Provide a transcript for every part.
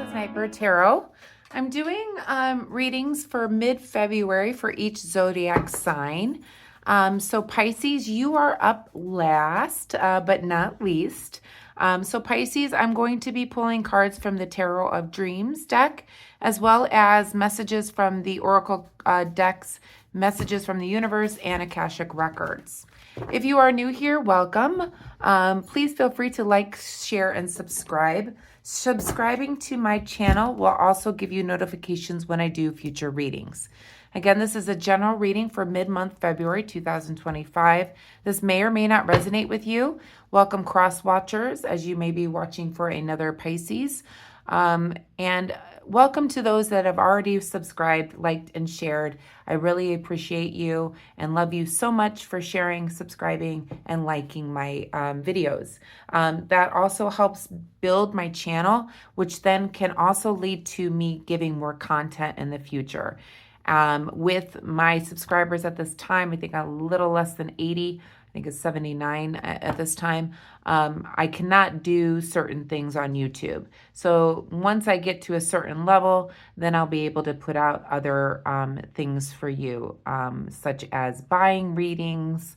Sniper Tarot. I'm doing readings for mid-February for each zodiac sign. So Pisces, you are up last, but not least. So Pisces, I'm going to be pulling cards from the Tarot of Dreams deck, as well as messages from the Oracle decks, messages from the universe, and Akashic Records. If you are new here, welcome. Please feel free to like, share, and subscribe. Subscribing to my channel will also give you notifications when I do future readings. Again, this is a general reading for mid-month February 2025. This may or may not resonate with you. Welcome cross-watchers, as you may be watching for another Pisces. And welcome to those that have already subscribed, liked, and shared. I really appreciate you and love you so much for sharing, subscribing, and liking my videos. That also helps build my channel, which then can also lead to me giving more content in the future. With my subscribers at this time, I think a little less than 80, I think it's 79 at this time. I cannot do certain things on YouTube. So once I get to a certain level, then I'll be able to put out other things for you, such as buying readings,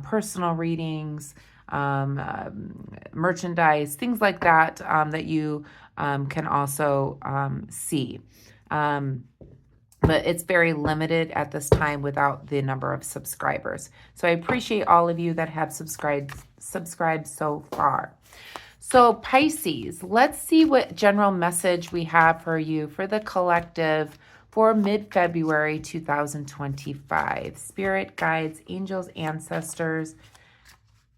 personal readings, merchandise, things like that, that you can also see. But it's very limited at this time without the number of subscribers. So I appreciate all of you that have subscribed so far. So Pisces, let's see what general message we have for you for the collective for mid-February 2025. Spirit, guides, angels, ancestors,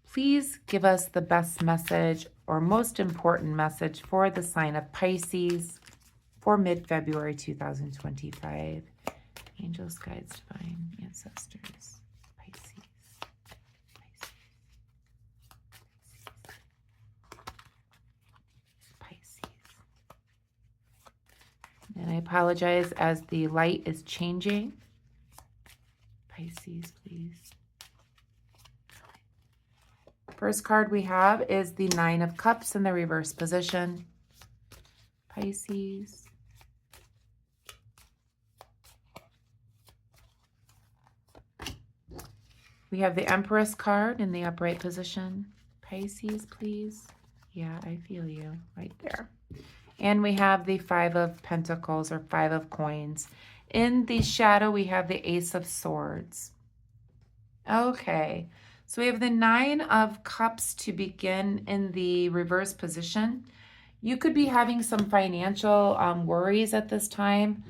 please give us the best message or most important message for the sign of Pisces for mid-February 2025. Angels, guides, divine, ancestors, Pisces. And I apologize as the light is changing. Pisces, please. First card we have is the Nine of Cups in the reverse position. Pisces. We have the Empress card in the upright position. Pisces, please. Yeah, I feel you right there. And we have the Five of Pentacles or Five of Coins. In the shadow, we have the Ace of Swords. Okay, so we have the Nine of Cups to begin in the reverse position. You could be having some financial worries at this time.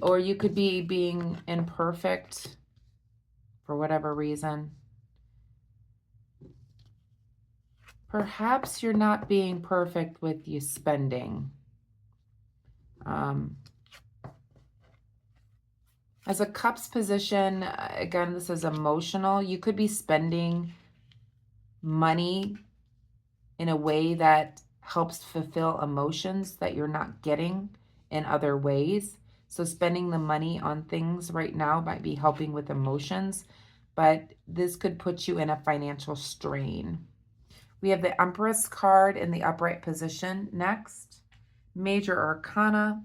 Or you could be being imperfect for whatever reason. Perhaps you're not being perfect with your spending. As a cups position, again, this is emotional. You could be spending money in a way that helps fulfill emotions that you're not getting in other ways. So spending the money on things right now might be helping with emotions, but this could put you in a financial strain. We have the Empress card in the upright position next. Major Arcana.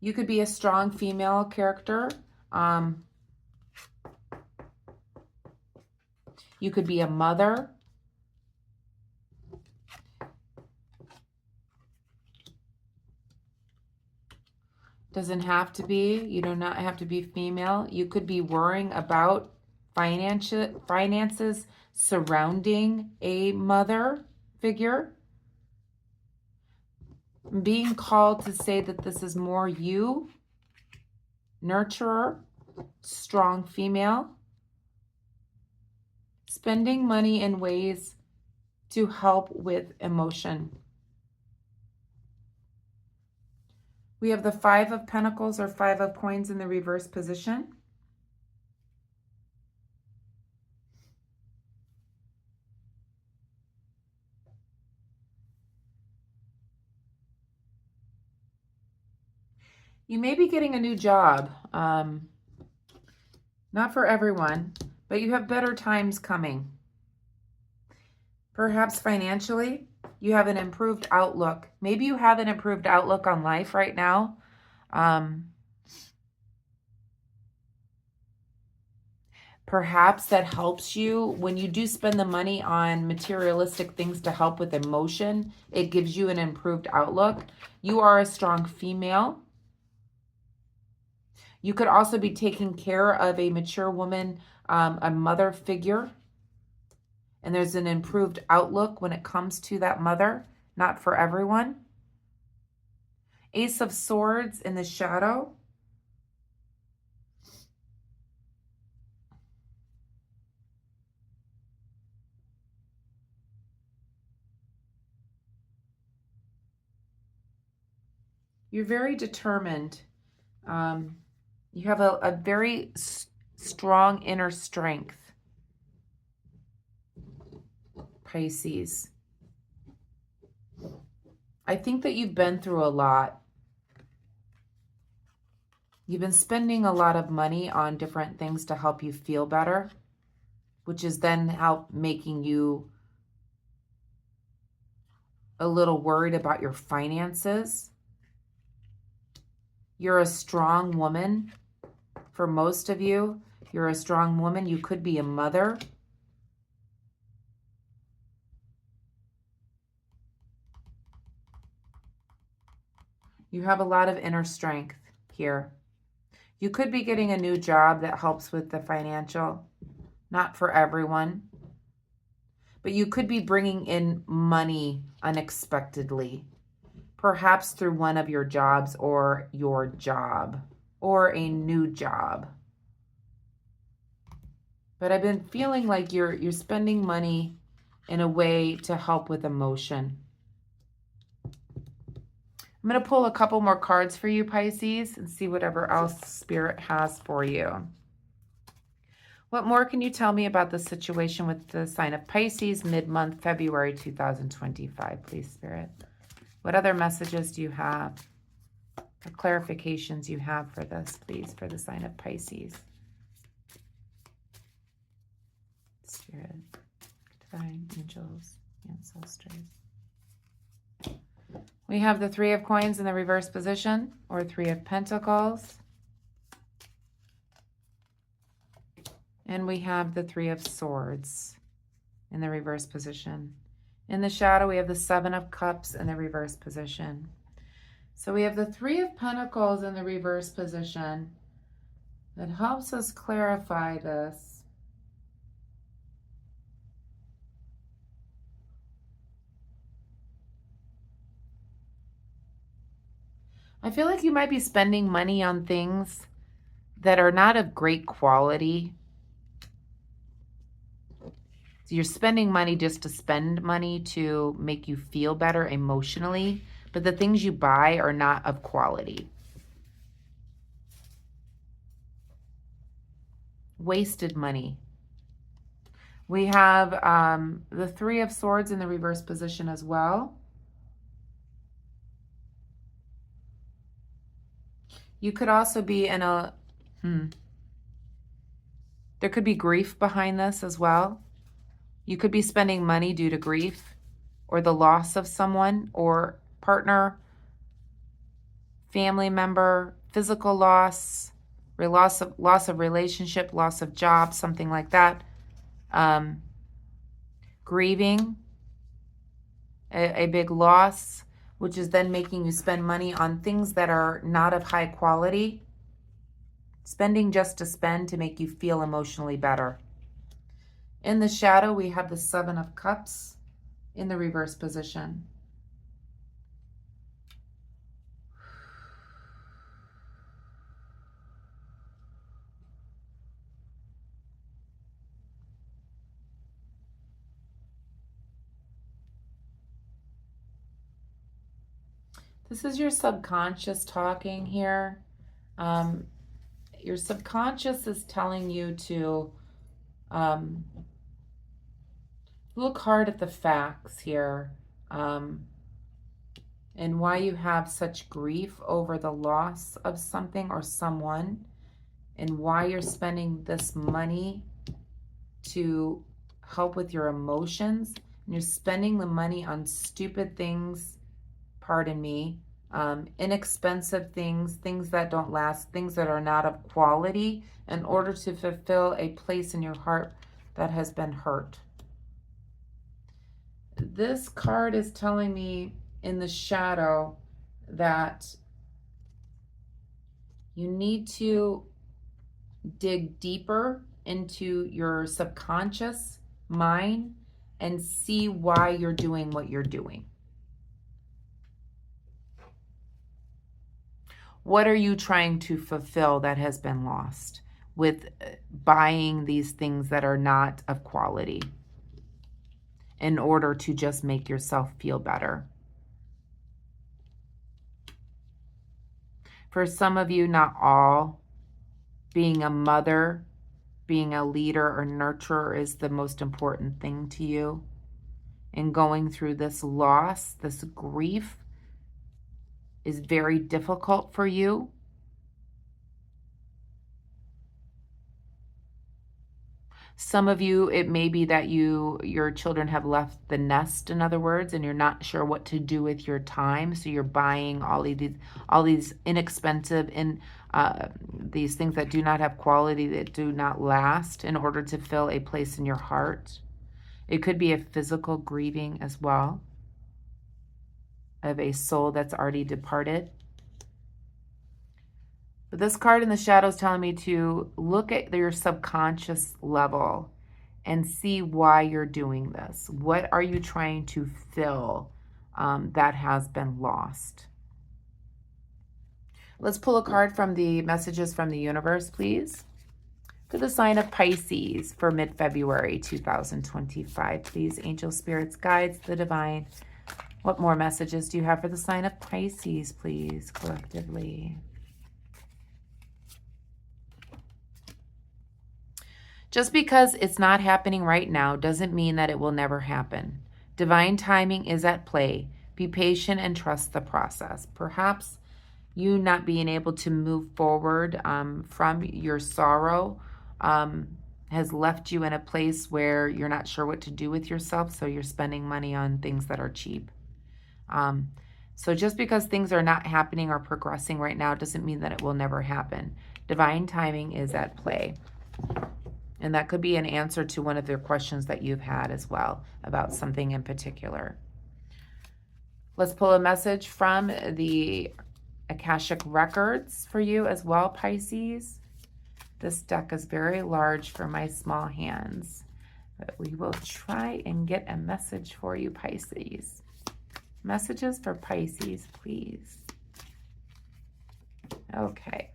You could be a strong female character. You could be a mother. Doesn't have to be. You do not have to be female. You could be worrying about finances surrounding a mother figure. Being called to say that this is more you, nurturer, strong female. Spending money in ways to help with emotion. We have the Five of Pentacles or Five of Coins in the reverse position. You may be getting a new job. Not for everyone, but you have better times coming. Perhaps financially, you have an improved outlook. Maybe you have an improved outlook on life right now. Perhaps that helps you when you do spend the money on materialistic things to help with emotion. It gives you an improved outlook. You are a strong female. You could also be taking care of a mature woman, a mother figure. And there's an improved outlook when it comes to that mother. Not for everyone. Ace of Swords in the shadow. You're very determined. You have a very strong inner strength, Pisces. I think that you've been through a lot. You've been spending a lot of money on different things to help you feel better, which is then help making you a little worried about your finances. You're a strong woman. For most of you, you're a strong woman. You could be a mother. You have a lot of inner strength here. You could be getting a new job that helps with the financial. Not for everyone. But you could be bringing in money unexpectedly. Perhaps through one of your jobs or your job or a new job. But I've been feeling like you're spending money in a way to help with emotion. I'm going to pull a couple more cards for you, Pisces, and see whatever else Spirit has for you. What more can you tell me about the situation with the sign of Pisces mid-month, February 2025, please, Spirit? What other messages do you have? Or clarifications you have for this, please, for the sign of Pisces? Spirit, divine angels, ancestors. We have the Three of Coins in the reverse position, or Three of Pentacles. And we have the Three of Swords in the reverse position. In the shadow, we have the Seven of Cups in the reverse position. So we have the Three of Pentacles in the reverse position. That helps us clarify this. I feel like you might be spending money on things that are not of great quality. So you're spending money just to spend money to make you feel better emotionally, but the things you buy are not of quality. Wasted money. We have the Three of Swords in the reverse position as well. You could also be in a, there could be grief behind this as well. You could be spending money due to grief or the loss of someone or partner, family member, physical loss, loss of relationship, loss of job, something like that. Grieving, a big loss, which is then making you spend money on things that are not of high quality. Spending just to spend to make you feel emotionally better. In the shadow, we have the Seven of Cups in the reverse position. This is your subconscious talking here. Your subconscious is telling you to look hard at the facts here. and why you have such grief over the loss of something or someone, and why you're spending this money to help with your emotions. And you're spending the money on stupid things, pardon me, inexpensive things, things that don't last, things that are not of quality, in order to fulfill a place in your heart that has been hurt. This card is telling me in the shadow that you need to dig deeper into your subconscious mind and see why you're doing what you're doing. What are you trying to fulfill that has been lost with buying these things that are not of quality in order to just make yourself feel better? For some of you, not all, being a mother, being a leader or nurturer is the most important thing to you. And going through this loss, this grief, is very difficult for you. Some of you, it may be that your children have left the nest, in other words, and you're not sure what to do with your time. So you're buying all these inexpensive and these things that do not have quality, that do not last, in order to fill a place in your heart. It could be a physical grieving as well, of a soul that's already departed. But this card in the shadow is telling me to look at your subconscious level and see why you're doing this. What are you trying to fill that has been lost? Let's pull a card from the messages from the universe, please. For the sign of Pisces for mid-February 2025, please, angel, spirits, guides, the divine. What more messages do you have for the sign of Pisces, please, collectively? Just because it's not happening right now doesn't mean that it will never happen. Divine timing is at play. Be patient and trust the process. Perhaps you not being able to move forward from your sorrow has left you in a place where you're not sure what to do with yourself, so you're spending money on things that are cheap. So just because things are not happening or progressing right now doesn't mean that it will never happen. Divine timing is at play. And that could be an answer to one of their questions that you've had as well about something in particular. Let's pull a message from the Akashic Records for you as well, Pisces. This deck is very large for my small hands, but we will try and get a message for you, Pisces. Messages for Pisces, please. Okay.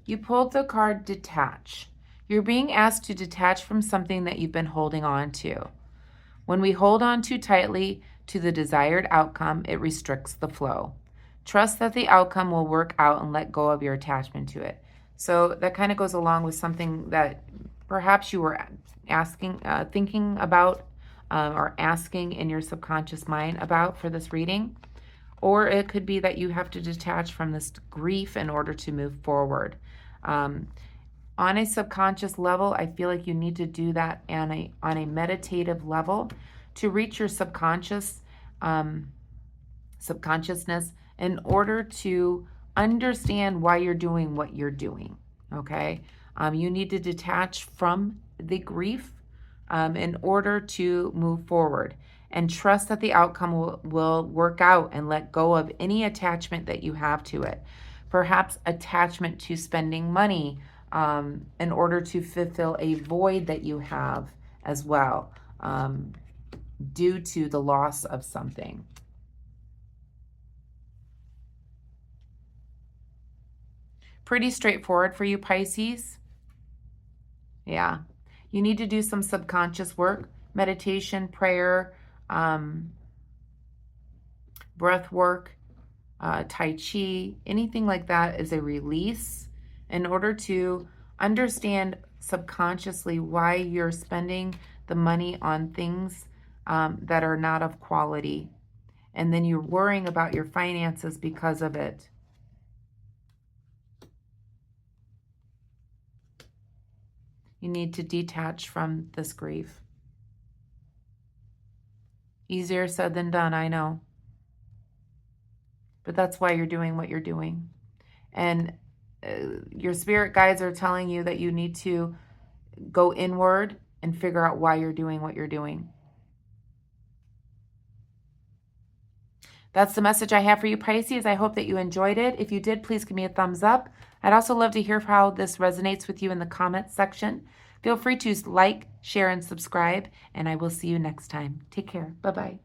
You pulled the card Detach. You're being asked to detach from something that you've been holding on to. When we hold on too tightly to the desired outcome, it restricts the flow. Trust that the outcome will work out and let go of your attachment to it. So that kind of goes along with something that perhaps you were thinking about or asking in your subconscious mind about for this reading. Or it could be that you have to detach from this grief in order to move forward. On a subconscious level, I feel like you need to do that on a meditative level to reach your subconsciousness in order to understand why you're doing what you're doing, okay? You need to detach from the grief in order to move forward, and trust that the outcome will work out, and let go of any attachment that you have to it. Perhaps attachment to spending money in order to fulfill a void that you have as well, due to the loss of something. Pretty straightforward for you, Pisces. Yeah. You need to do some subconscious work, meditation, prayer, breath work, Tai Chi, anything like that is a release in order to understand subconsciously why you're spending the money on things that are not of quality, and then you're worrying about your finances because of it. You need to detach from this grief. Easier said than done, I know. But that's why you're doing what you're doing. And your spirit guides are telling you that you need to go inward and figure out why you're doing what you're doing. That's the message I have for you, Pisces. I hope that you enjoyed it. If you did, please give me a thumbs up. I'd also love to hear how this resonates with you in the comments section. Feel free to like, share, and subscribe, and I will see you next time. Take care. Bye-bye.